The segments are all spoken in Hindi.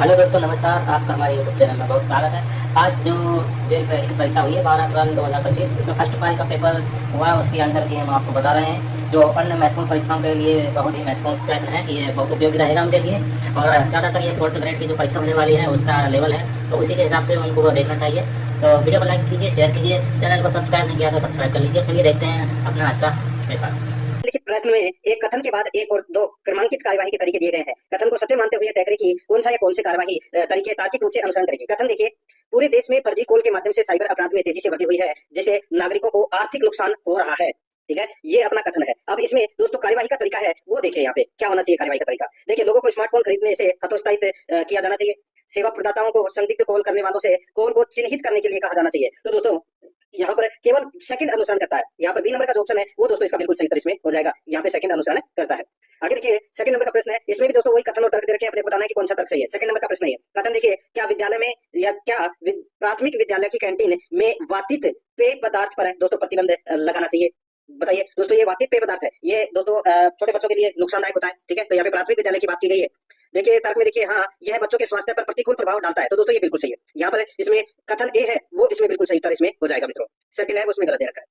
हेलो दोस्तों, नमस्कार। आपका हमारे यूट्यूब चैनल में बहुत स्वागत है। आज जो जेल की परीक्षा हुई है 12 अप्रैल 2025, इसमें फर्स्ट पारी का पेपर हुआ, उसकी आंसर की हम आपको बता रहे हैं। जो अन्य महत्वपूर्ण परीक्षाओं के लिए बहुत ही महत्वपूर्ण प्रश्न है, ये बहुत उपयोगी रहेगा उनके लिए। और ज़्यादातर ये फोर्थ ग्रेड की जो परीक्षा होने वाली है उसका लेवल है, तो उसी के हिसाब से उनको वो देखना चाहिए। तो वीडियो को लाइक कीजिए, शेयर कीजिए, चैनल को सब्सक्राइब नहीं किया तो सब्सक्राइब कर लीजिए। चलिए देखते हैं अपना आज का पेपर। लिखित प्रश्न में एक कथन के बाद एक और दो क्रमांकित कार्यवाही के तरीके दिए गए हैं। कथन को सत्य मानते हुए तय करें कि कौन सा या कौन से कार्यवाही तरीके तार्किक रूप से अनुसरण करेगी। कथन देखिए, पूरे देश में फर्जी कॉल के माध्यम से साइबर अपराध में तेजी से वृद्धि हुई है, जिससे नागरिकों को आर्थिक नुकसान हो रहा है। ठीक है, ये अपना कथन है। अब इसमें दोस्तों कार्यवाही का तरीका है, वो देखिए यहाँ पे क्या होना चाहिए। कार्यवाही का तरीका देखिए, लोगों को स्मार्टफोन खरीदने से हतोत्साहित किया जाना चाहिए। सेवा प्रदाताओं को संदिग्ध कॉल करने वालों से कॉल को चिन्हित करने के लिए कहा जाना चाहिए। तो दोस्तों यहाँ पर केवल सेकंड अनुसरण करता है। यहाँ पर बी नंबर का जो ऑप्शन है वो दोस्तों इसका बिल्कुल सही तरह इसमें हो जाएगा। यहाँ पे सेकंड अनुसरण करता है। आगे देखिए, सेकंड नंबर का प्रश्न है, इसमें भी दोस्तों वही कथन और तर्क दे रखे हैं, अपने बताना है कि कौन सा तर्क सही है। सेकंड नंबर का प्रश्न है, कथन देखिए, क्या विद्यालय में या क्या प्राथमिक विद्यालय की कैंटीन में वातित पेय पदार्थ पर दोस्तों प्रतिबंध लगाना चाहिए। बताइए दोस्तों, ये वातित पेय पदार्थ है, ये दोस्तों छोटे बच्चों के लिए नुकसानदायक होता है। ठीक है, तो यहाँ पे प्राथमिक विद्यालय की बात की गई है। देखिए तर्क में देखिए, हाँ यह बच्चों के स्वास्थ्य पर प्रतिकूल प्रभाव डालता है, तो दोस्तों ये बिल्कुल सही है। यहाँ पर इसमें कथन ए है वो इसमें बिल्कुल सही उत्तर इसमें हो जाएगा मित्रों। सेकंड है उसमें गलत दे रखा है।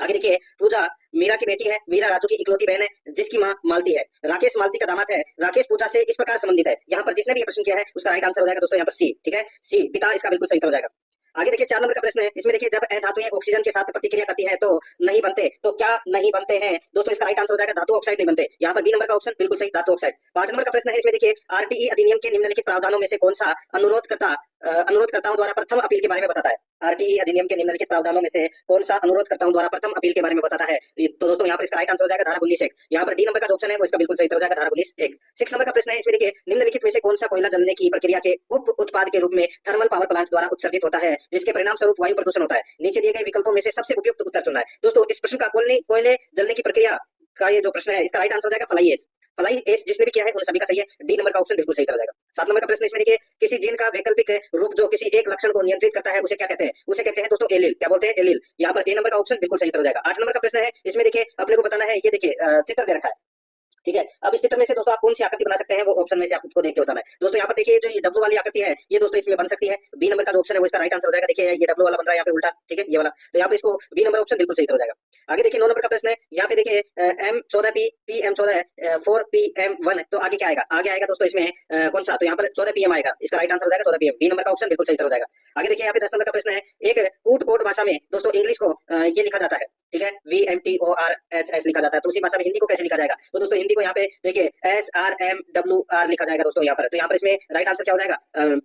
आगे देखिए, पूजा मीरा की बेटी है, मीरा राजू की इकलौती बहन है जिसकी माँ मालती है। राकेश मालती का दामाद है, राकेश पूजा से इस प्रकार संबंधित है। यहाँ पर जिसने भी ये प्रश्न किया है उसका राइट आंसर हो जाएगा दोस्तों यहाँ पर सी। ठीक है, सी पिता इसका बिल्कुल सही उत्तर हो जाएगा। आगे देखिए, 4 नंबर का प्रश्न है, इसमें देखिए जब धातुएं ऑक्सीजन के साथ प्रतिक्रिया करती है तो नहीं बनते, तो क्या नहीं बनते हैं दोस्तों, इसका राइट आंसर हो जाएगा धातु ऑक्साइड नहीं बनते। यहाँ पर बी नंबर का ऑप्शन बिल्कुल सही, धातु ऑक्साइड। 5 नंबर का प्रश्न है, इसमें देखिए आरटीई अधिनियम के निम्नलिखित प्रावधानों में से कौन सा अनुरोधकर्ताओं द्वारा प्रथम अपील के बारे में बताता है। आरटीई अधिनियम के निम्नलिखित प्रावधानों में से कौन सा अनुरोधकर्ताओं द्वारा प्रथम अपील के बारे में बताता है। तो दोस्तों यहाँ पर इसका राइट आंसर हो जाएगा धारा 19(1). यहाँ पर डी नंबर का जो ऑप्शन है वो इसका बिल्कुल सही उत्तर हो जाएगा धारा 19(1). 6 नंबर का प्रश्न है, इसमें देखिए निम्नलिखित में से कौन सा कोयला जलने की प्रक्रिया के उप उत्पाद के रूप में थर्मल पावर प्लांट द्वारा उत्सर्जित होता है, जिसके परिणाम स्वरूप वायु प्रदूषण होता है। नीचे दिए गए विकल्पों में से सबसे उपयुक्त उत्तर चुनना है। दोस्तों इस प्रश्न का कोयले जलने की प्रक्रिया का ये जो प्रश्न है इसका राइट आंसर हो जाएगा फ्लाई एश। फ्लाई एश जिसने भी किया है उन सभी का सही है। डी नंबर का ऑप्शन बिल्कुल सही हो जाएगा। 7 नंबर का प्रश्न, इसमें देखिए किसी जीन का वैकल्पिक रूप जो किसी एक लक्षण को नियंत्रित करता है उसे क्या कहते हैं। उसे कहते हैं दोस्तों एलील। क्या बोलते हैं? एलील। यहाँ पर ए नंबर का ऑप्शन बिल्कुल सही हो जाएगा। 8 नंबर का प्रश्न है, इसमें देखिए अपने को बताना है, ये देखिए चित्र दे रखा है। ठीक है, अब इस चित्र में से दोस्तों आप कौन सी आकृति बना सकते हैं वो ऑप्शन में से आपको देख के बताना है। दोस्तों यहाँ पर देखिए जो ये डब्लू वाली आकृति है ये दोस्तों इसमें बन सकती है। बी नंबर का जो ऑप्शन है वो इसका राइट आंसर हो जाएगा। देखिए ये डब्लू वाला बन रहा है यहाँ पे उल्टा। ठीक है, ये वाला, तो यहाँ पे इसको बी नंबर ऑप्शन बिल्कुल सही हो जाएगा। आगे देखिए 9 नंबर का प्रश्न है, यहाँ पे देखिए M14P PM14 4PM1, तो आगे क्या आएगा? आगे आएगा दोस्तों इसमें कौन सा, तो यहाँ पर 14 PM आएगा। इसका राइट आंसर हो जाएगा 14 PM। बी नंबर का ऑप्शन बिल्कुल सही हो जाएगा। आगे देखिए यहाँ पे 10 नंबर का प्रश्न है, एक कूट कोट भाषा में दोस्तों इंग्लिश को ये लिखा जाता है। ठीक है, VMTORHS लिखा जाता है, तो उसी भाषा में हिंदी को कैसे लिखा जाएगा? तो दोस्तों हिंदी को यहाँ पे देखिए SRMWR लिखा जाएगा दोस्तों यहाँ पर। तो यहाँ पर इसमें राइट आंसर क्या हो जाएगा?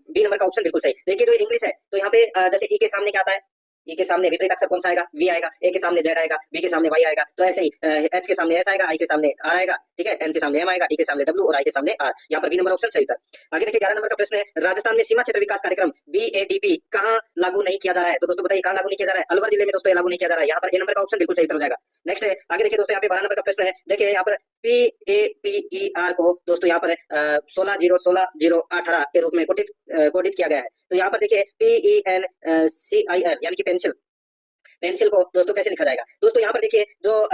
बी नंबर का ऑप्शन बिल्कुल सही। देखिए जो इंग्लिश है तो यहाँ पे जैसे ई के सामने क्या आता है, ई के सामने विपरीत अक्षर कौन सा आएगा? वी आएगा। ए के सामने जेड आएगा, बी के सामने वाई आएगा, तो ऐसे ही एच के सामने एस आएगा, आई के सामने आर आएगा। ठीक है, एन के सामने एम आएगा, टी के सामने डब्ल्यू और आई के सामने आर। यहाँ पर बी नंबर ऑप्शन सही था। आगे देखिए 11 नंबर का प्रश्न है, राजस्थान में सीमा क्षेत्र विकास कार्यक्रम BADP कहाँ लागू नहीं किया जा रहा है? तो दोस्तों बताइए कहाँ लागू नहीं किया जा रहा है? अलवर जिले में दोस्तों लागू नहीं किया जा रहा है। यहाँ पर ए नंबर का ऑप्शन बिल्कुल सही हो जाएगा। नेक्स्ट है, आगे देखिए दोस्तों यहाँ पे 12 नंबर का प्रश्न है, देखिए यहाँ पर PAPER को दोस्तों यहाँ पर 16/0/16/018 के रूप में कोडित किया गया है। तो यहाँ पर देखिए PENCIR यानी कि पेंसिल को दोस्तों कैसे लिखा जाएगा? दोस्तों यहाँ पर देखिए जो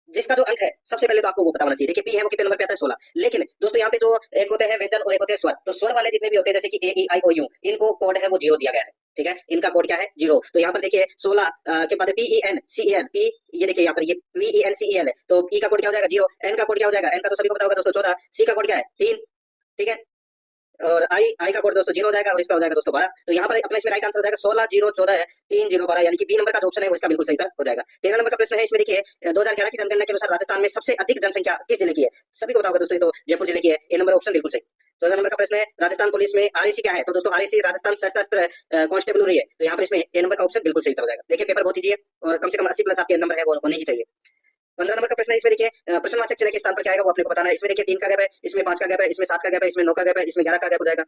जिसका जो अंक है सबसे पहले तो आपको वो पता होना चाहिए। देखिए पी है वो कितने नंबर पे आता है? 16। लेकिन दोस्तों यहाँ पे जो एक होते हैं व्यंजन और एक होते हैं स्वर, तो स्वर वाले जितने भी होते हैं जैसे कि AEIOU, इनको कोड है वो 0 दिया गया है। ठीक है, इनका कोड क्या है? 0। तो यहाँ पर देखिए 16 के बाद PENCEL, P ये देखिए यहाँ पर ये PENCEL है, तो E का कोड क्या हो जाएगा? 0। N का कोड क्या हो जाएगा? N का तो सभी को पता होगा दोस्तों 14। C का कोड क्या है? 3। ठीक है, और आई का कोड दोस्तों 0 हो जाएगा और इसका हो जाएगा दोस्तों 12। तो यहाँ पर अपना इसमें राइट आंसर हो जाएगा 16/0/14/3/0/12 यानी कि बी नंबर का जो ऑप्शन है वो इसका बिल्कुल सही हो जाएगा। 13 नंबर का प्रश्न है, इसमें देखिए 2011 की जनगणना के अनुसार राजस्थान में सबसे अधिक जनसंख्या किस जिले की है? सभी को पता होगा दोस्तों, ये तो जयपुर जिले की है। ए नंबर ऑप्शन बिल्कुल सही। 14 नंबर का प्रश्न है, राजस्थान पुलिस में RAC क्या है? तो दोस्तों RAC राजस्थान सशस्त्र कांस्टेबल है। तो यहाँ पर इसमें ए नंबर का ऑप्शन बिल्कुल सही हो जाएगा। देखिए पेपर बहुत ईजी है और कम से कम 80+ आपके नंबर है वो होने ही चाहिए। 15 नंबर का प्रश्न है, इसमें देखिए प्रश्नवाचक चिन्ह के स्थान पर क्या आएगा वो आपको बताना है। इसमें देखिए 3 का गैप है, इसमें 5 का गैप है, इसमें 7 का गैप है, इसमें 9 का गैप है, इसमें 11 का गैप हो जाएगा।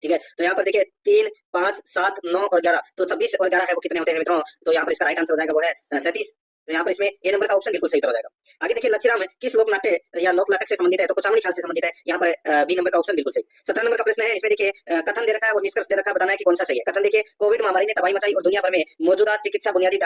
ठीक है, तो यहाँ पर देखिए 3, 5, 7, 9 और 11, तो 26 और 11 है वो कितने होते हैं मित्रों? तो यहाँ पर इसका राइट आंसर हो जाएगा वो है 37। तो यहाँ पर इसमें ए नंबर का ऑप्शन बिल्कुल सही हो जाएगा। आगे देखिए लच्छीराम किस लोक नाट्य या लोक नाटक से संबंधित है? तो कुचामणी ख्याल से संबंधित है। यहाँ पर बी नंबर का ऑप्शन बिल्कुल सही। 17 नंबर का प्रश्न है, इसमें देखिए कथन दे रखा है और निष्कर्ष दे रखा है, बताना है कि कौन सा सही है। कथन देखिए, कोविड महामारी ने तबाही मचाई और दुनिया भर में मौजूदा चिकित्सा बुनियादी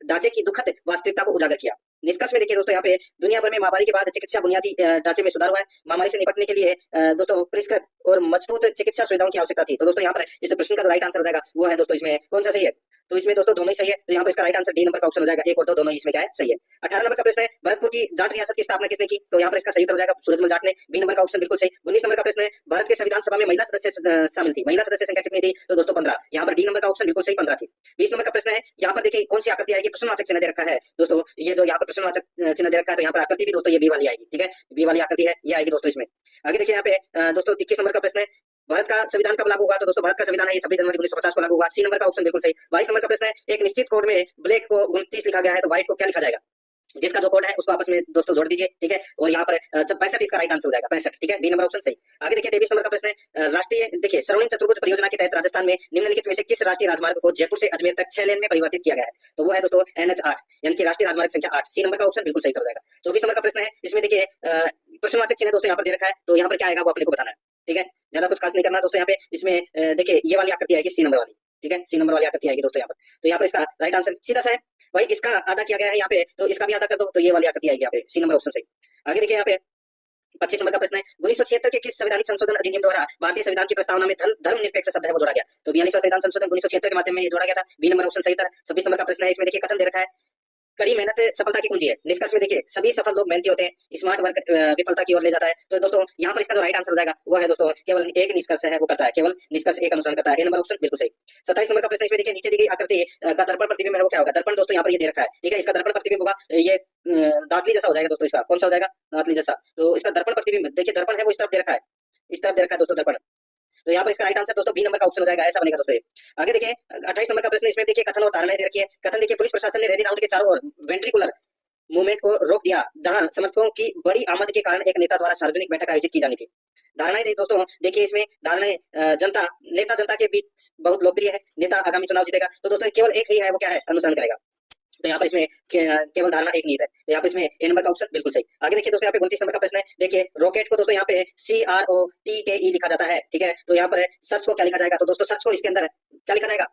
ढांचे की दुखद वास्तविकता को उजागर किया। निष्कर्ष में देखिए दोस्तों यहाँ पे दुनिया भर में महामारी के बाद चिकित्सा बुनियादी ढांचे में सुधार हुआ है। महामारी से निपटने के लिए दोस्तों परिष्कृत और मजबूत चिकित्सा सुविधाओं की आवश्यकता थी। तो दोस्तों यहाँ पर इस प्रश्न का जो राइट आंसर हो जाएगा वो है दोस्तों इसमें कौन सा सही है? तो इसमें दोस्तों दोनों ही सही है। तो यहाँ पर इसका राइट आंसर डी नंबर का ऑप्शन हो जाएगा। एक और दो दोनों ही इसमें क्या है? सही है। 18 नंबर का प्रश्न है भरतपुर की जाट रियासत की स्थापना किसने की? तो यहाँ पर इसका सही उत्तर हो जाएगा सूरजमल जाट ने। बी नंबर का ऑप्शन बिल्कुल सही। 19 नंबर का प्रश्न है भारत के संविधान सभा में महिला सदस्य शामिल थी। महिला सदस्य संख्या कितनी थी? तो दोस्तों 15। यहाँ पर डी नंबर का ऑप्शन बिल्कुल सही 15 थी। 20 नंबर का प्रश्न है यहाँ पर देखिए कौन सी आकृति आएगी? प्रश्नवाचक चिन्ह दे रखा है दोस्तों। ये जो यहाँ पर प्रश्नवाचक चिन्ह दे रखा है तो यहाँ पर आकृति भी दोस्तों ये बी वाली आएगी। ठीक है, बी वाली आकृति है ये आएगी दोस्तों इसमें। आगे देखिए यहाँ पे दोस्तों 21 नंबर का प्रश्न है भारत का संविधान कब लागू हुआ? तो दोस्तों भारत का संविधान है 26 जनवरी 1950 को लागू हुआ। सी नंबर का ऑप्शन बिल्कुल सही। 22 नंबर का प्रश्न है एक निश्चित कोड में ब्लैक को 29 लिखा गया है तो व्हाइट को क्या लिखा जाएगा? जिसका जो कोड है उसको आपस में दोस्तों जोड़ दीजिए। ठीक है, और यहाँ पर 65 इसका राइट आंसर हो जाएगा 65। ठीक है, डी नंबर ऑप्शन सही। आगे देखिए 23 नंबर का प्रश्न है राष्ट्रीय देखिए स्वर्णिम चतुर्भुज परियोजना के तहत राजस्थान में निम्नलिखित में से किस राष्ट्रीय राजमार्ग को जयपुर से अजमेर तक 6 लेन में परिवर्तित किया गया है? तो वो है दोस्तों NH 8 यानी कि राष्ट्रीय राजमार्ग संख्या 8। सी नंबर का ऑप्शन बिल्कुल सही हो जाएगा। 24 नंबर का प्रश्न है इसमें देखिए प्रश्नवाचक चिन्ह दोस्तों यहाँ पर दे रखा है तो यहाँ पर क्या आएगा वो अपने को बताना है। ठीक है, ज्यादा कुछ खास नहीं करना दोस्तों। यहाँ पे इसमें देखिए ये वाली आकृति आएगी सी नंबर वाली। ठीक है, सी नंबर वाली आकृति आएगी दोस्तों यहाँ पर। तो यहाँ पर इसका राइट आंसर सीधा सा है भाई, इसका आधा किया गया है यहाँ पे तो इसका भी आधा कर दो तो ये वाली आकृति आएगी यहाँ पे। सी नंबर ऑप्शन सही। आगे देखिए यहाँ पे 25 नंबर का प्रश्न है 1976 के किस संवैधानिक संशोधन अधिनियम द्वारा भारतीय संविधान की प्रस्तावना में धर्मनिरपेक्ष शब्द है वो जोड़ा गया? तो 42वां संविधान संशोधन 1976 के माध्यम में जोड़ा गया था। बी नंबर ऑप्शन सही था। 26 नंबर का प्रश्न है इसमें देखिए कथन दे रखा है कड़ी मेहनत सफलता की कुंजी है। निष्कर्ष में देखिए सभी सफल लोग मेहनती होते हैं। स्मार्ट वर्क विफलता की ओर ले जाता है। तो दोस्तों यहाँ पर इसका जो राइट आंसर हो जाएगा वो है दोस्तों केवल एक निष्कर्ष है वो करता है, केवल निष्कर्ष एक अनुसरण करता है। ए नंबर ऑप्शन बिल्कुल सही। 27 नंबर का प्रश्न इसमें देखिए नीचे दी गई आकृति का दर्पण प्रतिबिंब है वो क्या होगा? दर्पण दोस्तों यहाँ पर ये दे रखा है। ठीक है, इसका दर्पण प्रतिबिंब होगा ये दातली जैसा हो जाएगा दोस्तों। इसका कौन सा हो जाएगा? दातली जैसा। तो इसका दर्पण प्रतिबिंब देखिए दर्पण है वो इस तरफ दे रखा है, इस तरफ दे रखा है दोस्तों दर्पण। तो यहाँ पर इसका राइट आंसर दोस्तों बी नंबर का ऑप्शन हो जाएगा, ऐसा बनेगा दोस्तों। आगे देखिए 28 नंबर का प्रश्न इसमें देखिए कथन और धारणाएं दे रखी है। कथन देखिए पुलिस प्रशासन ने रैली राउंड के चारों ओर वेंट्रिकुलर मूवमेंट को रोक दिया जहां समर्थकों की बड़ी आमद के कारण एक नेता द्वारा सार्वजनिक बैठक आयोजित की जानी थी। धारणाएं दोस्तों देखिए इसमें धारणाएं नेता जनता के बीच बहुत लोकप्रिय है। नेता आगामी चुनाव जीतेगा तो दोस्तों केवल एक ही है वो क्या है? अनुसरण करेगा। तो यहाँ पर इसमें केवल धारणा एक नीति है। तो यहाँ पर इसमें ए नंबर का ऑप्शन बिल्कुल सही। आगे देखिए दोस्तों यहाँ पे 29 नंबर का प्रश्न है देखिए रॉकेट को दोस्तों यहाँ पे CROTKE लिखा जाता है। ठीक है, तो यहाँ पर सर्च को क्या लिखा जाएगा? तो दोस्तों सर्च को इसके अंदर क्या लिखा जाएगा?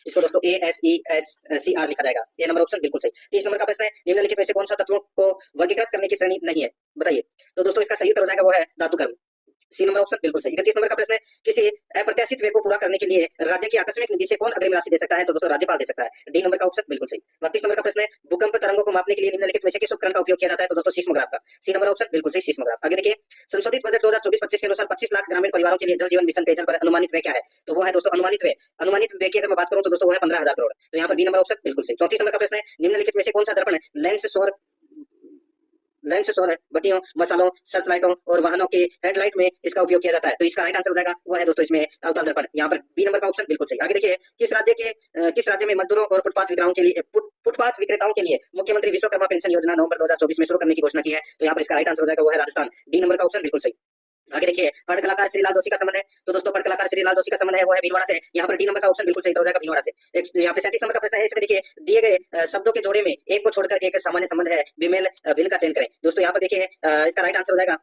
इसको दोस्तों ASEHCR लिखा जाएगा। ए नंबर ऑप्शन बिल्कुल सही। 30 नंबर का प्रश्न है निम्नलिखित में से कौन सा तत्वों को वर्गीकृत करने की श्रेणी नहीं है बताइए? तो दोस्तों इसका सही उत्तर हो जाएगा वो है धातु कर्म। सी नंबर ऑप्शन बिल्कुल सही। 31 नंबर का प्रश्न है किसी अप्रत्याशित व्यय को पूरा करने के लिए राज्य की आकस्मिक निधि से कौन अग्रिम राशि दे सकता है? तो दोस्तों राज्यपाल दे सकता है। डी नंबर का ऑप्शन बिल्कुल सही। 32 नंबर का प्रश्न है भूकंप तरंगों को मापने के लिए निम्नलिखित में से किस उपकरण का उपयोग किया जाता है? तो दोस्तों सीस्मोग्राफ का। सी नंबर ऑप्शन बिल्कुल सही, सीस्मोग्राफ। आगे देखिए संशोधित बजट 2024-25 के अनुसार 25 लाख ग्रामीण परिवारों के लिए जल जीवन मिशन पेयजल पर अनुमानित व्यय क्या है? तो वो है दोस्तों अनुमानित व्यय। अनुमानित व्यय की अगर मैं बात करूं तो दोस्तों वो है 15,000 करोड़। तो यहाँ पर डी नंबर ऑप्शन बिल्कुल सही। 34 नंबर का प्रश्न है निम्नलिखित में से कौन सा दर्पण लेंस सौर बत्तियों, मसालों, सर्च लाइटों और वाहनों के हेडलाइट में इसका उपयोग किया जाता है? तो इसका राइट आंसर हो जाएगा वो है दोस्तों इसमें अवतल दर्पण। यहाँ पर बी नंबर का ऑप्शन बिल्कुल सही। आगे देखिए किस राज्य में मजदूरों और फुटपाथ विक्रेताओं के लिए मुख्यमंत्री विश्वकर्मा पेंशन योजना नवंबर 2024 में शुरू करने की घोषणा की है? तो यहाँ पर इसका राइट आंसर हो जाएगा वो है राजस्थान। डी नंबर का ऑप्शन बिल्कुल सही। आगे देखिए पढ़ कलाकार श्रीलाल जोशी का संबंध है तो दोस्तों पढ़ कलाकार श्रीलाल जोशी का संबंध है वो है भीलवाड़ा से। यहाँ पर डी नंबर का ऑप्शन बिल्कुल सही हो जाएगा भीलवाड़ा से। यहाँ पे 37 नंबर का प्रश्न है इसमें देखिए दिए गए शब्दों के जोड़े में एक को छोड़कर एक सामान्य संबंध है विमेल भिन्न का चयन करें। दोस्तों यहाँ पर देखिए इसका राइट आंसर हो जाएगा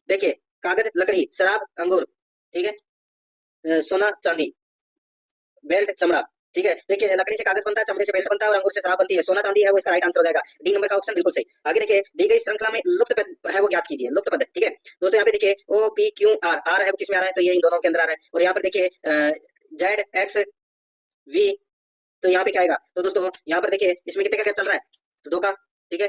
देखिए कागज, लकड़ी, शराब, अंगूर, ठीक है, सोना, चांदी, बेल्ट, चमड़ा। ठीक है, देखिए लकड़ी से कागज बनता है, चमड़े से बेल्ट बनता है और अंगूर से शराब बनती है। सोना चांदी है वो इसका राइट आंसर हो जाएगा। डी नंबर का ऑप्शन बिल्कुल सही। आगे देखिए दी गई श्रृंखला में लुप्त पद है वो ज्ञात कीजिए। लुप्त पद, ठीक है दोस्तों यहाँ पे देखिए OPQR आर है वो किसमें आ रहा है? तो ये इन दोनों के अंदर आ रहा है। और यहाँ पर देखिए ZXV तो यहाँ पे क्या आएगा? तो दोस्तों यहाँ पर देखिए इसमें कितने का क्या चल रहा है? तो 2 का, ठीक है,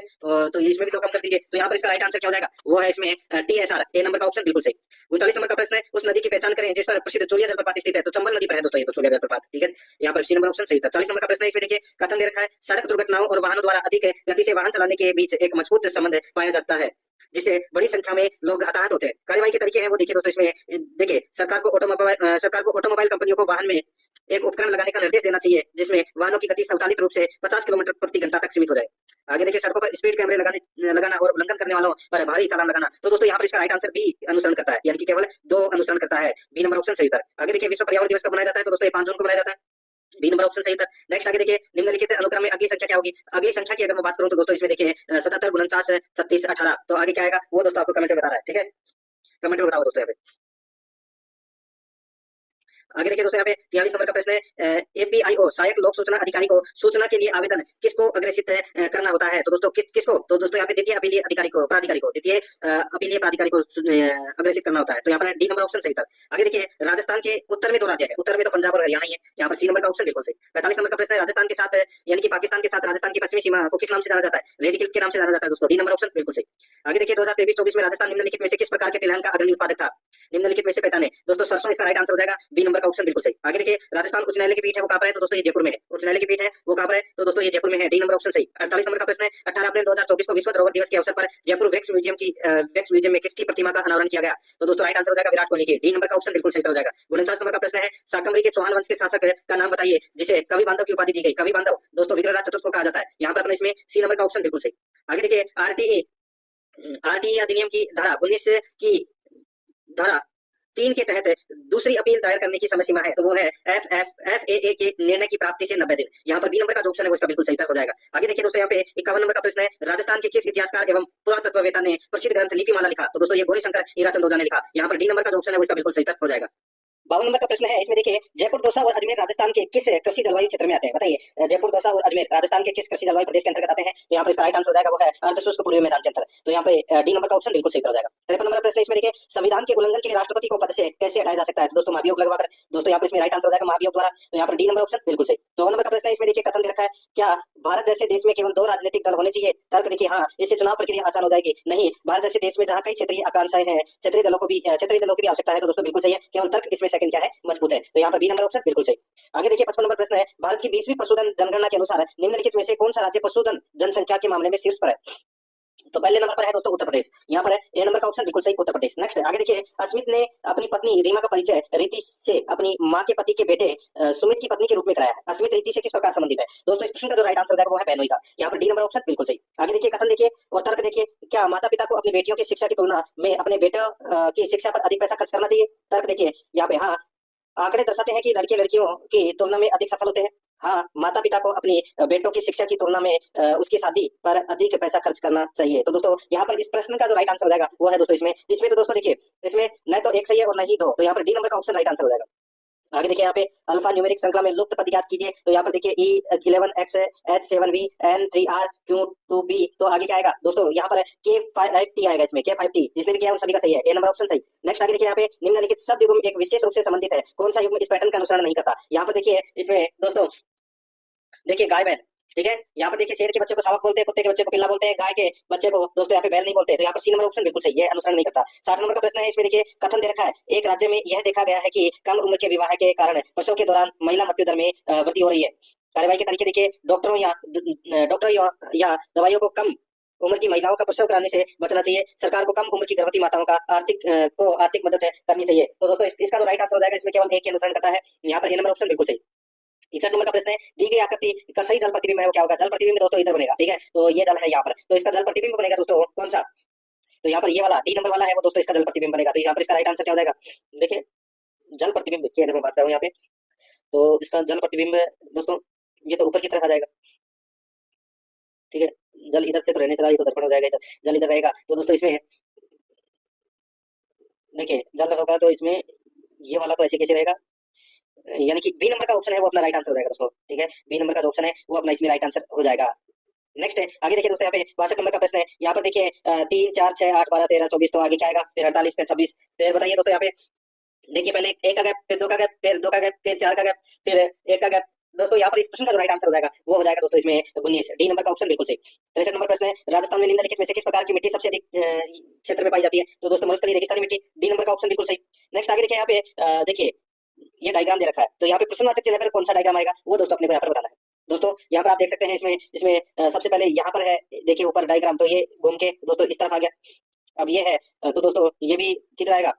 तो इसमें भी 2 कम कर दीजिए। तो यहाँ पर इसका राइट आंसर क्या हो जाएगा? वो है इसमें TSR। ए नंबर का ऑप्शन बिल्कुल सही। 39 नंबर का प्रश्न है उस नदी की पहचान करें जिस पर प्रसिद्ध चोलिया जलप्रपात स्थित है? तो चंबल नदी पर है दोस्तों ये तो चोलिया जलप्रपात। ठीक है, यहाँ पर सी नंबर ऑप्शन सही था। 40 नंबर का प्रश्न है इसमें देखिए कथन दे रखा है सड़क दुर्घटनाओं और वाहनों द्वारा अधिक गति से वाहन चलाने के बीच एक मजबूत संबंध पाया जाता है जिससे बड़ी संख्या में लोग हताहत होते हैं। कार्यवाही के तरीके हैं वो देखिए दोस्तों इसमें देखिए सरकार को ऑटोमोबाइल कंपनियों को वाहन में एक उपकरण लगाने का निर्देश देना चाहिए जिसमें वाहनों की गति स्वचालित रूप से 50 किलोमीटर प्रति घंटा तक सीमित हो जाए। आगे देखिए सड़कों पर स्पीड कैमरे लगाना और उल्लंघन करने वालों पर भारी चालान लगाना। तो दोस्तों यहाँ पर इसका राइट आंसर बी अनुसरण करता है, यानी कि केवल 2 अनुसरण करता है। बी नंबर ऑप्शन सही उत्तर। आगे देखिए विश्व पर्यावरण दिवस कब मनाया जाता है? तो दोस्तों 5 जून को मनाया जाता है। बी नंबर ऑप्शन सही उत्तर। नेक्स्ट आगे देखिए निम्नलिखित अनुक्रम में अगली संख्या क्या होगी? अगली संख्या की अगर मैं बात करूं तो दोस्तों इसमें देखिए 77, 49, 36, 18 तो आगे क्या आएगा वो दोस्तों आपको कमेंट में बता रहा है। ठीक है, कमेंट में बताओ दोस्तों यहाँ पे। आगे देखिए दोस्तों, यहाँ पे 43 नंबर का प्रश्न है, एपीआईओ सहायक लोक सूचना अधिकारी को सूचना के लिए आवेदन किसको अग्रेसित करना होता है? तो दोस्तों किसको? तो दोस्तों यहाँ पे द्वितीय अपीलीय अधिकारी को, प्राधिकारी को, द्वितीय अपीलीय प्राधिकारी को अग्रेसित करना होता है। तो यहाँ पर डी नंबर ऑप्शन सही था। आगे देखिए, राजस्थान के उत्तर में 2 राज्य है, उत्तर में तो पंजाब और हरियाणा ही है, यहाँ पर सी नंबर का ऑप्शन बिल्कुल सही। 45 नंबर का प्रश्न है, राजस्थान के साथ यानी कि पाकिस्तान के साथ राजस्थान की पश्चिमी सीमा को किस नाम से जाना जाता है? रेड क्लिफ के नाम से जाना जाता है दोस्तों, डी नंबर ऑप्शन बिल्कुल सही। आगे देखिए, 2023-24 में राजस्थान निम्नलिखित में से किस प्रकार के तिलहन का अग्रणी उत्पादक था? निम्नलिखित में से पहचाने। दोस्तों सरसों इसका राइट आंसर हो जाएगा, बी नंबर का ऑप्शन बिल्कुल सही। आगे देखिए, राजस्थान उच्च न्यायालय की पीठ है वो कहां पर है? तो दोस्तों ये जयपुर में है। उच्च न्यायालय की पीठ है वो कहां पर है? तो दोस्तों ये जयपुर में है, डी नंबर ऑप्शन सही। 48 नंबर का प्रश्न है, 18 अप्रैल 2024 को विश्व धरोहर दिवस के अवसर पर जयपुर वैक्स म्यूजियम में किसकी प्रतिमा का अनावरण किया गया? तो दोस्तों राइट आंसर हो जाएगा विराट कोहली की, डी नंबर का ऑप्शन बिल्कुल सही हो जाएगा। 49 नंबर का प्रश्न है, शाकंभरी के चौहान वंश के शासक का नाम बताइए जिसे कवि बांधव की उपाधि दी गई। कवि बांधव दोस्तों विग्रहराज चतुर्थ को कहा जाता है, यहाँ पर अपने इसमें सी नंबर का ऑप्शन बिल्कुल सही। आगे देखिए, आरटीए अधिनियम की धारा 19 की धारा 3 के तहत दूसरी अपील दायर करने की समय सीमा है, तो वो है FAA के निर्णय की प्राप्ति से 90 दिन। यहाँ पर बी नंबर का जो ऑप्शन है वो इसका बिल्कुल सही उत्तर हो जाएगा। आगे देखिए दोस्तों, यहाँ पे 51 नंबर का प्रश्न है, राजस्थान के किस इतिहासकार एवं पुरातत्ववेत्ता ने प्रसिद्ध ग्रंथ लिपिमाला लिखा? तो दोस्तों ये गौरीशंकर हीराचंदोजा ने लिखा, यहाँ पर डी नंबर का जो ऑप्शन है वो इसका बिल्कुल सही उत्तर हो जाएगा। 52 नंबर का प्रश्न है, इसमें देखिए, जयपुर, दौसा और अजमेर राजस्थान के किस कृषि जलवायु क्षेत्र में आते हैं? बताइए, जयपुर, दौसा और अजमेर राजस्थान के किस कृषि जलवायु प्रदेश के अंतर्गत आते हैं? तो यहाँ पर इसका राइट आंसर हो जाएगा वो है अर्धशुष्क पूर्वी मैदान क्षेत्र, तो यहाँ पे डी नंबर का ऑप्शन बिल्कुल सही हो जाएगा। 53 नंबर प्रश्न, इसमें देखिए, संविधान के उल्लंघन के लिए राष्ट्रपति को पद से कैसे हटाया जा सकता है? तो दोस्तों महाभियोग लगवाकर, दोस्तों यहाँ पर इसमें राइट आंसर हो जाएगा महाभियोग द्वारा, तो यहाँ पर डी नंबर ऑप्शन बिल्कुल सही। 54 नंबर का प्रश्न है, इसमें देखिए कथन दे रखा है, क्या भारत जैसे देश में केवल 2 राजनीतिक दल होने चाहिए? तर्क देखिए हाँ, इससे चुनाव प्रक्रिया आसान हो जाएगी। नहीं, भारत जैसे देश में जहाँ कई क्षेत्रीय आकांक्षाएं हैं, क्षेत्रीय दलों की भी आवश्यकता है, तो दोस्तों बिल्कुल सही है, केवल तर्क इसमें सेकंड क्या है? मजबूत है, तो यहाँ पर बी नंबर ऑप्शन बिल्कुल सही। आगे देखिए, 55 नंबर प्रश्न है, भारत की 20वीं पशुधन जनगणना के अनुसार निम्नलिखित में से कौन सा राज्य पशुधन जनसंख्या के मामले में शीर्ष पर है? तो पहले नंबर पर है दोस्तों उत्तर प्रदेश, यहाँ पर है ए नंबर का ऑप्शन बिल्कुल सही, उत्तर प्रदेश। नेक्स्ट आगे देखिए, अस्मित ने अपनी पत्नी रीमा का परिचय रीति से अपनी माँ के पति के बेटे सुमित की पत्नी के रूप में कराया है। अस्मित रीति से किस प्रकार संबंधित है? दोस्तों इस प्रश्न का जो राइट आंसर हो जाएगा वो है बहनोई का, यहाँ पर डी नंबर ऑप्शन बिल्कुल सही। आगे देखिए, कथन देखिए और तर्क देखिए, क्या माता पिता को अपनी बेटियों की शिक्षा की तुलना में अपने बेटों की शिक्षा पर अधिक पैसा खर्च करना चाहिए? तर्क देखिए यहाँ पे हाँ, आंकड़े दर्शाते हैं कि लड़के लड़कियों की तुलना में अधिक सफल होते हैं। हाँ, माता पिता को अपनी बेटों की शिक्षा की तुलना में उसकी शादी पर अधिक पैसा खर्च करना चाहिए। तो दोस्तों यहाँ पर इस प्रश्न का जो राइट आंसर हो जाएगा वो है दोस्तों इसमें तो दोस्तों देखिए, इसमें न तो एक सही है और न ही 2, तो यहाँ पर डी नंबर का ऑप्शन राइट आंसर हो जाएगा। आगे देखिए, यहाँ पे अल्फा न्यूमेरिक श्रृंखला में लुप्त पद ज्ञात कीजिए, तो यहाँ पर देखिए E11X H7V N3R Q2B, तो आगे क्या आएगा दोस्तों? यहाँ पर K5T आएगा, इसमें K5T जिसने भी किया उन सभी का सही है, ए नंबर ऑप्शन सही। नेक्स्ट आगे देखिए, यहाँ पे निम्नलिखित शब्द युग्म एक विशेष रूप से संबंधित है, कौन सा युग्म इस पैटर्न का अनुसरण नहीं करता? यहाँ पर देखिए, इसमें दोस्तों देखिए गाय बैल, ठीक है, यहाँ पर देखिए शेर के बच्चे को शावक बोलते हैं, कुत्ते के बच्चे को पिल्ला बोलते हैं, गाय के बच्चे को दोस्तों यहाँ पे बैल नहीं बोलते, तो यहाँ पर सी नंबर ऑप्शन बिल्कुल सही है, अनुसरण नहीं करता। 60 नंबर का प्रश्न है, इसमें देखिए कथन दे रखा है, एक राज्य में यह देखा गया है कि कम उम्र के विवाह के कारण प्रसव के दौरान महिला मृत्यु दर में वृद्धि हो रही है। कार्यवाही के तरीके देखिए, डॉक्टरों या दवाइयों को कम उम्र की महिलाओं का प्रसव कराने से बचना चाहिए, सरकार को कम उम्र की गर्भवती माताओं का आर्थिक मदद करनी चाहिए। तो दोस्तों इसका जो राइट आंसर हो जाएगा, इसमें केवल एक ही अनुसरण करता है, यहाँ पर ए नंबर ऑप्शन बिल्कुल सही। 61 नंबर का प्रश्न है, दी गई आकृति का सही जल प्रतिबिंब है वो क्या होगा? जल प्रतिबिंब दोस्तों इधर बनेगा, ठीक है, तो ये जल है यहाँ पर, तो इसका जल प्रतिबिंब बनेगा दोस्तों कौन सा? तो यहाँ पर ये वाला डी नंबर वाला है वो दोस्तों इसका जल प्रतिबिंब बनेगा, तो यहाँ पर इसका राइट आंसर क्या हो जाएगा? देखिए जल प्रतिबिंब की अगर मैं बात करूँ यहाँ पे, तो इसका जल प्रतिबिंब दोस्तों ये तो ऊपर की तरफ आ जाएगा, ठीक है, जल इधर से तो रहने चला, ये तो दर्पण हो जाएगा, इधर जल इधर रहेगा, तो दोस्तों इसमें देखिए जल होगा, तो इसमें ये वाला तो ऐसे कैसे रहेगा, यानी कि बी नंबर का ऑप्शन है वो अपना राइट आंसर हो जाएगा दोस्तों, ठीक है, बी नंबर का जो ऑप्शन है वो अपना इसमें राइट आंसर हो जाएगा। नेक्स्ट है आगे देखिए दोस्तों, यहाँ पे 62 नंबर का प्रश्न है, यहाँ पर देखिए 3 4 6 8 12 13 24, तो आगे क्या आएगा? फिर 48 फिर 26, फिर बताइए दोस्तों, यहाँ पे देखिए पहले 1 का गैप, फिर 2 का गैप, फिर 2 का गैप, फिर 4 का गैप, फिर 1 का गैप, दोस्तों यहाँ पर इस प्रश्न का जो राइट आंसर हो जाएगा वो हो जाएगा दोस्तों इसमें 19, डी नंबर का ऑप्शन बिल्कुल सही। 63 नंबर प्रश्न है, राजस्थान में निम्नलिखित में से किस प्रकार की मिट्टी सबसे अधिक क्षेत्र में पाई जाती है? तो दोस्तों मरुस्थलीय रेगिस्तानी मिट्टी, डी नंबर का ऑप्शन बिल्कुल सही। नेक्स्ट आगे देखिए, यहाँ पे देखिए ये डायग्राम दे रखा है, तो यहाँ पे प्रश्नवाचक चिन्ह पर कौन सा डायग्राम आएगा वो दोस्तों अपने को यहाँ पर बताना है। दोस्तों यहाँ पर आप देख सकते हैं, इसमें सबसे पहले यहाँ पर है देखिए ऊपर डायग्राम, तो ये घूम के दोस्तों इस तरफ आ गया, अब ये है, तो दोस्तों ये भी किधर आएगा?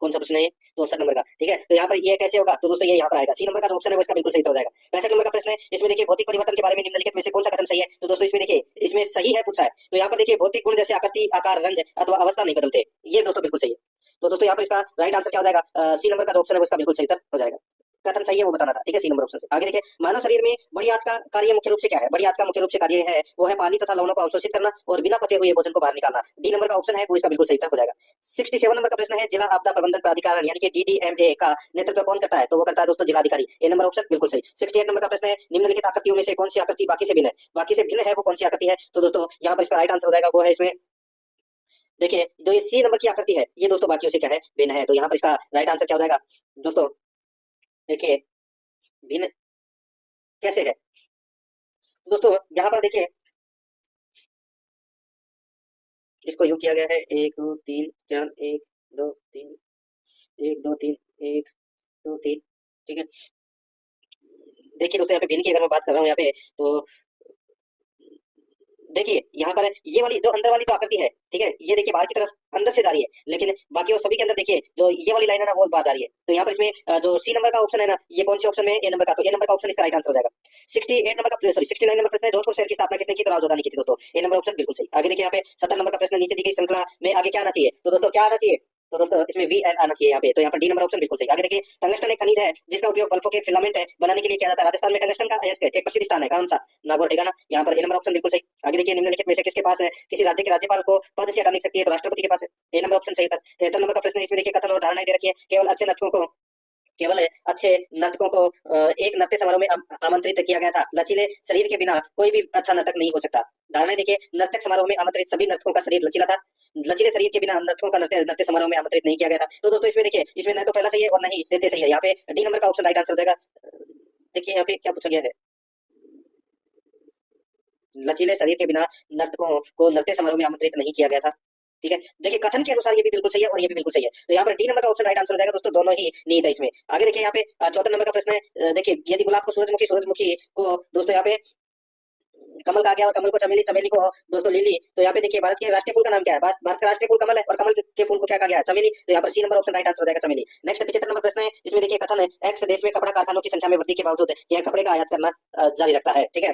कौन सा प्रश्न है ये? 62 नंबर का, ठीक है, तो यहाँ पर ये कैसे होगा? तो दोस्तों ये यहाँ पर आएगा, सी नंबर का जो ऑप्शन है वो इसका बिल्कुल सही हो जाएगा। 65 नंबर का प्रश्न है, इसमें देखिए भौतिक परिवर्तन के बारे में निम्नलिखित में से कौन सा कथन सही है? तो दोस्तों इसमें देखिए, इसमें सही है पूछा है, तो यहाँ पर देखिए भौतिक गुण जैसे आकृति, आकार, रंग अथवा अवस्था नहीं बदलते, ये दोस्तों बिल्कुल सही है। तो दोस्तों यहाँ पर इसका राइट आंसर क्या हो जाएगा? सी नंबर का जो ऑप्शन है वो इसका बिल्कुल सही उत्तर हो जाएगा। कथन सही है वो बताना था। ठीक है, सी नंबर ऑप्शन से। आगे देखिए, मानव शरीर में बड़ी आंत का कार्य मुख्य रूप से क्या है? बड़ी आंत का मुख्य रूप से कार्य है वो है पानी तथा लवणों को अवशोषित करना और बिना पचे हुए भोजन को बाहर निकालना। डी नंबर का ऑप्शन है वो इसका बिल्कुल सही उत्तर हो जाएगा। 67 नंबर का प्रश्न है, जिला आपदा प्रबंधन प्राधिकरण यानी कि डीडीएमए का नेतृत्व कौन करता है? तो वो करता है दोस्तों जिलाधिकारी। ए नंबर ऑप्शन बिल्कुल सही। 68 नंबर का प्रश्न है, निम्नलिखित आकृतियों में से कौन सी आकृति बाकी से भिन्न है? बाकी से भिन्न है वो कौन सी आकृति है? तो दोस्तों यहाँ पर इसका राइट आंसर हो जाएगा वो है इसमें, देखिए जो ये सी नंबर की आकृति है ये दोस्तों बाकियों से क्या है? भिन्न है। तो यहाँ पर इसका राइट आंसर क्या हो जाएगा दोस्तों? देखिए भिन्न कैसे है दोस्तों, यहाँ पर देखिए इसको यूं किया गया है 1 2 3 4 1 2 3 1 2 3 1 2 3। ठीक है, देखिए दोस्तों यहाँ पे भिन्न की अगर मैं बात कर रहा हूँ यहाँ पे, तो देखिए यहाँ पर ये वाली जो अंदर वाली जो आकृति है, ठीक है, ये देखिए बाहर की तरफ अंदर से जा रही है, लेकिन बाकी वो सभी के अंदर देखिए जो ये वाली लाइन है ना वो बाहर जा रही है। तो यहाँ पर इसमें जो सी नंबर का ऑप्शन है ना, ये कौन से ऑप्शन में है? ए नंबर का। तो ए नंबर का ऑप्शन इसका राइट आंसर हो जाएगा। 68 नंबर का सॉरी 69 नंबर प्रश्न है, जोधपुर शहर की स्थापना किसने की? तो राव जोधा ने की थी दोस्तों। ए नंबर ऑप्शन बिल्कुल सही। आगे देखिए यहाँ पे 70 नंबर का प्रश्न, नीचे दी गई श्रृंखला में आगे क्या आना चाहिए? तो दोस्तों क्या आना चाहिए? तो दोस्तों इसमें वी एल आना चाहिए यहाँ पे। तो यहाँ पर डी नंबर ऑप्शन बिल्कुल सही। आगे देखिए, टंगस्टन एक खनिज है जिसका उपयोग बल्बों के फिलामेंट बनाने के लिए किया जाता है। राजस्थान में टंगस्टन का अयस्क एक प्रसिद्ध स्थान है, कौन सा? नागौर ठिकाना। यहाँ पर ए नंबर ऑप्शन बिल्कुल सही। आगे देखिए, निम्नलिखित में से किसके पास है किसी राज्य के राज्यपाल को पद से हटाने की शक्ति है? तो राष्ट्रपति के पास है। ए नंबर ऑप्शन सही था। 73 नंबर का प्रश्न है, इसमें देखिए कथन और धारणाएं दे रखी है। केवल अच्छे नर्तकों को एक नृत्य समारोह में आमंत्रित किया गया था। लचीले शरीर के बिना कोई भी अच्छा नर्तक नहीं हो सकता। धारणा देखिए, नर्तक समारोह में आमंत्रित सभी नर्तकों का शरीर लचीला था। लचीले शरीर के बिना नर्तकों का नृत्य समारोह में आमंत्रित नहीं किया गया था। तो दोस्तों इसमें देखिए, इसमें न तो पहला सही है और न ही द्वितीय सही है। यहाँ पे डी नंबर का ऑप्शन राइट आंसर हो जाएगा। देखिए यहाँ पे क्या पूछा गया है, लचीले शरीर के बिना नर्तकों को नृत्य समारोह में आमंत्रित नहीं किया गया था। ठीक है, देखिए कथन के अनुसार ये भी बिल्कुल सही है और ये भी बिल्कुल सही है। तो यहाँ पर डी नंबर का ऑप्शन राइट आंसर हो जाएगा दोस्तों, दोनों ही नहीं था इसमें। आगे देखिए यहाँ पे 14 नंबर का प्रश्न है, देखिए यदि गुलाब को सूरजमुखी को दोस्तों यहाँ पे कमल कहा गया और कमल को चमेली, चमेली को दोस्तों लिली, तो यहाँ पे देखिए भारत के राष्ट्रीय फूल का नाम क्या है? भारत का राष्ट्रीय फूल कमल है और कमल के फूल को क्या कहा गया? चमेली। तो यहाँ पर C number option right answer हो जाएगा, चमेली। नेक्स्ट 75 नंबर प्रश्न है, इसमें देखिए कथन है, एक्स देश में कपड़ा कारखानों की संख्या में वृद्धि के बावजूद यह कपड़े का आयात करना जारी रखता है। ठीक है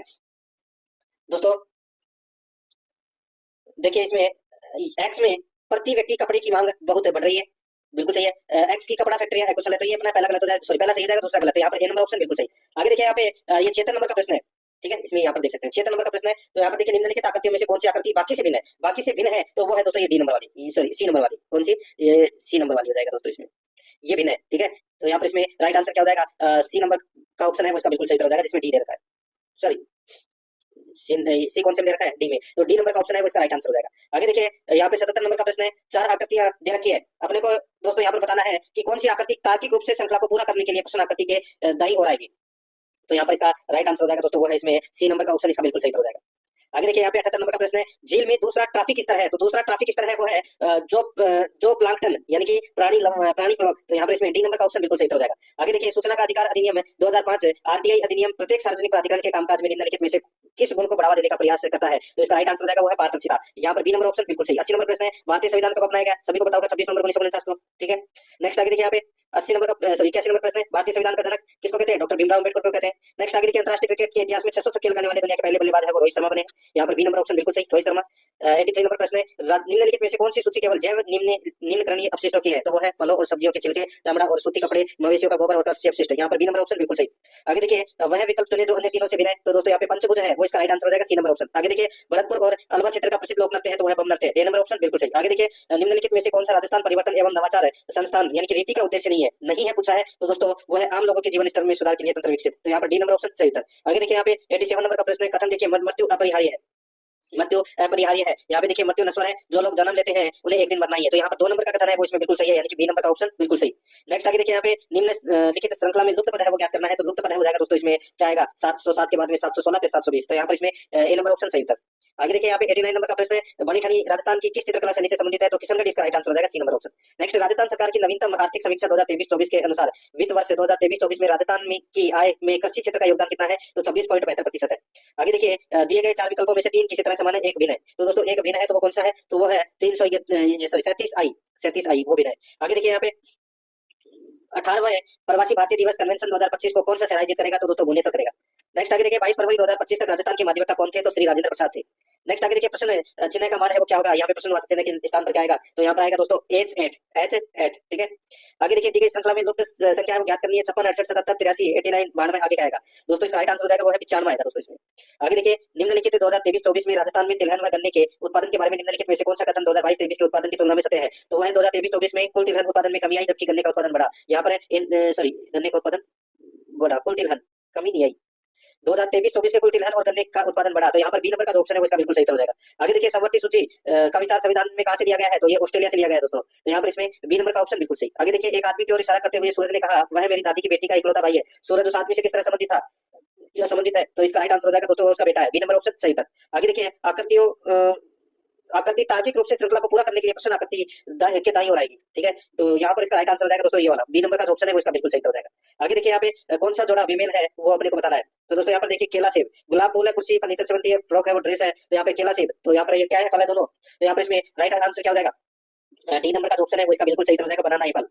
दोस्तों, देखिए इसमें एक्स में प्रति व्यक्ति कपड़े की मांग बहुत बढ़ रही है, बिल्कुल सही है। एक्स की कपड़ा फैक्ट्री है कुशल है, तो ये अपना पहला गलत हो जाएगा, सॉरी पहला सही हो जाएगा, दूसरा गलत है। यहाँ पर ए नंबर ऑप्शन बिल्कुल सही। आगे देखिए यहाँ पे ये 76 नंबर का प्रश्न है। ठीक है, इसमें यहाँ पर देख सकते हैं 76 नंबर का प्रश्न है। तो यहाँ पर देखिए, निम्नलिखित आकृतियों में से कौन सी आकृति बाकी से भिन्न है? बाकी से भिन्न है तो वो है दोस्तों ये डी नंबर वाली, सॉरी सी नंबर वाली। कौन सी? ये सी नंबर वाली हो जाएगा दोस्तों, इसमें ये भिन्न है। ठीक है, तो यहाँ पर इसमें राइट आंसर क्या हो जाएगा? सी नंबर का ऑप्शन है वो इसका बिल्कुल सही हो जाएगा, जिसमें डी दे रखा है, सॉरी सी कौन से में दे रखा है? डी में। तो डी नंबर का ऑप्शन है वो इसका राइट आंसर हो जाएगा। आगे देखिए यहाँ पे 77 नंबर का प्रश्न है, 4 आकृतियां दे रखी है, अपने को दोस्तों यहाँ पर बताना है कि कौन सी आकृति तार्किक रूप से श्रृंखला को पूरा करने के लिए प्रश्न आकृति के दाईं ओर आएगी। तो यहाँ पर इसका राइट आंसर हो जाएगा दोस्तों वो है इसमें सी नंबर का ऑप्शन इसका बिल्कुल सही हो जाएगा। आगे देखिए यहाँ पे 78 नंबर का प्रश्न है, झील में दूसरा ट्रैफिक स्तर है, तो दूसरा ट्रैफिक स्तर है वो है जो प्लांकटन यानी कि प्राणी प्लवक। तो यहाँ पर इसमें डी नंबर का ऑप्शन बिल्कुल सही हो जाएगा। आगे देखिए, सूचना का अधिकार अधिनियम 2005 आरटीआई अधिनियम प्रत्येक सार्वजनिक प्राधिकरण के कामकाज में निम्नलिखित में से किस गुण को बढ़ावा देने का प्रयास करता है? तो इसका राइट आंसर हो जाएगा वो है पारदर्शिता। यहाँ पर बी नंबर ऑप्शन बिल्कुल सही। 80 नंबर प्रश्न है, भारतीय संविधान कब अपनाया गया? सभी को पता होगा, 26 नवंबर 1949 को। ठीक है, नेक्स्ट आगे देखिए यहाँ पे 80 नंबर का सॉरी 81 नंबर प्रश्न है, भारतीय संविधान का जनक किसको कहते हैं? डॉक्टर भीमराव अम्बेडकर को कहते हैं। नेक्स्ट आगे देखिए, अंतरराष्ट्रीय क्रिकेट के इतिहास में 600 छक्के लगाने वाले दुनिया के पहले बल्लेबाज है वो रोहित शर्मा बने। यहाँ पर बी नंबर ऑप्शन बिल्कुल सही, रोहित शर्मा। 83 नंबर प्रश्न है, निम्नलिखित में से कौन सी सूची केवल जैव निम्नकरणीय अपशिष्टों की है? तो वो है फलों और सब्जियों के छिलके, चमड़ा और सूती कपड़े, मवेशियों का गोबर और कृषि अपशिष्ट। यहाँ पर बी नंबर ऑप्शन बिल्कुल सही। आगे देखिए, वह विकल्प चुने जो अन्य तीनों से भिन्न है, तो दोस्तों यहाँ पे पंचभुज है वो इसका राइट आंसर हो जाएगा, सी नंबर ऑप्शन। आगे देखिए, भरतपुर और अलवर क्षेत्र का प्रसिद्ध लोक नृत्य है तो वह बम नृत्य, ए नंबर ऑप्शन बिल्कुल सही। आगे देखिए, निम्नलिखित में से कौन सा राजस्थान परिवर्तन एवं नवाचार संस्थान यानी कि रीति का उद्देश्य नहीं है पूछा है? तो दोस्तों वो है आम लोगों के जीवन स्तर में सुधार के लिए तंत्र विकसित। तो यहाँ पर डी नंबर ऑप्शन सही उत्तर। आगे देखिए यहाँ पे 87 नंबर का प्रश्न है, कथन देखिए, मृत्यु अपरिहार्य है, मृत्यु अपरिहार्य है। यहाँ पे देखिए मृत्यु नश्वर है, जो लोग जन्म लेते हैं उन्हें एक दिन मरना ही है। तो यहाँ पर 2 नंबर का कथन है वो इसमें बिल्कुल सही है, यानी कि बी नंबर का ऑप्शन बिल्कुल सही। नेक्स्ट आगे देखिए, यहाँ पे निम्नलिखित श्रृंखला में लुप्त पद है वो क्या करना है? तो लुप्त पद है हो जाएगा दोस्तों इसमें क्या आएगा? 707 के बाद में 716 फिर 720। तो यहाँ पर इसमें ए नंबर ऑप्शन सही उत्तर। आगे देखिए यहाँ पे 89 नंबर का प्रश्न है, बनीठनी राजस्थान की किस चित्रकला शैली से संबंधित है? तो किशनगढ़ इसका राइट आंसर हो जाएगा, C number option. Next, Rajasthan सरकार की नवीनतम आर्थिक समीक्षा 2023-24 के अनुसार वित्त वर्ष 2023-24 में राजस्थान में की आय में कृषि क्षेत्र का योगदान कितना है? तो 26.72% है। आगे देखिए, दिए गए 4 विकल्पों में से 3 किसी तरह समान है, एक भिन्न है। तो दोस्तों एक भिन्न है तो वो कौन सा है? तो वो है 37 आई वो भिन्न है। आगे देखिए यहाँ पे 18वें प्रवासी भारतीय दिवस कन्वेंशन 2025 को कौन सा शहर आयोजित करेगा? तो दोस्तों भुवनेश्वर करेगा। नेक्स्ट आगे देखिए, 22 फरवरी 2025 तक राजस्थान के माध्यमिका कौन थे? तो श्री राजेंद्र प्रसाद थे। नेक्स्ट आगे देखिए प्रश्न चिन्ह का मान है वो क्या होगा। यहाँ पे प्रश्नवाचक चिन्ह के स्थान पर क्या आएगा, तो यहाँ पर आएगा दोस्तों H8, ठीक है। आगे देखिए दी गई श्रृंखला में लुप्त संख्या है वो ज्ञात करनी है, 56, 68, 77, 83, 89, 92, आगे क्या आएगा दोस्तों, इसका राइट आंसर हो जाएगा वो है 95 आएगा दोस्तों इसमें। आगे देखिए निम्नलिखित 2023-24 में राजस्थान में तिलहन व गन्ने के उत्पादन के बारे में निम्नलिखित में से कौन सा कथन 2022-23 के उत्पादन की तुलना में सत्य है, तो वह 2023-24 में कुल तिलहन उत्पादन में कमी आई जबकि गन्ने का उत्पादन बढ़ा। यहाँ पर गन्ने का उत्पादन बढ़ा, कुल तिलहन कमी नहीं आई। 2023-24 के कुल तिलहन और गन्ने का उत्पादन बढ़ा, तो यहाँ पर बी नंबर का जो ऑप्शन है वो इसका बिल्कुल सही उत्तर हो जाएगा। आगे देखिए समवर्ती सूची का विचार संविधान में कहां से लिया गया है, तो ये ऑस्ट्रेलिया से लिया गया है दोस्तों, तो यहाँ पर इसमें बी नंबर का ऑप्शन बिल्कुल सही। आगे देखिए एक आदमी की ओर इशारा करते हुए सूरज ने कहा वह मेरी दादी की बेटी का इकलौता भाई है, सूरज उस आदमी से किस तरह संबंधित था या संबंधित है, तो इसका राइट आंसर हो जाएगा दोस्तों वो उसका बेटा है, बी नंबर ऑप्शन सही था। आगे देखिए आकृति तार्किक रूप से श्रृंखला को पूरा करने के लिए प्रश्न आकृति के दाईं ओर आएगी, ठीक है, तो यहाँ पर इसका राइट आंसर हो जाएगा दोस्तों ये वाला, बी नंबर का जो ऑप्शन है वो इसका बिल्कुल सही हो जाएगा। आगे देखिए यहाँ पे कौन सा जोड़ा फीमेल है वो अपने को बताना है, तो दोस्तों यहाँ पर देखिए केला सेब, गुलाब फूल है, कुर्सी फर्नीचर से बनती है, फ्रॉक है वो ड्रेस है, तो यहाँ पे केला सेब, तो यहाँ पर ये क्या है फल है दोनों, तो यहाँ पर इसमें राइट आंसर क्या हो जाएगा, डी नंबर का जो ऑप्शन है वो इसका बिल्कुल सही हो जाएगा, बनाना ही फल।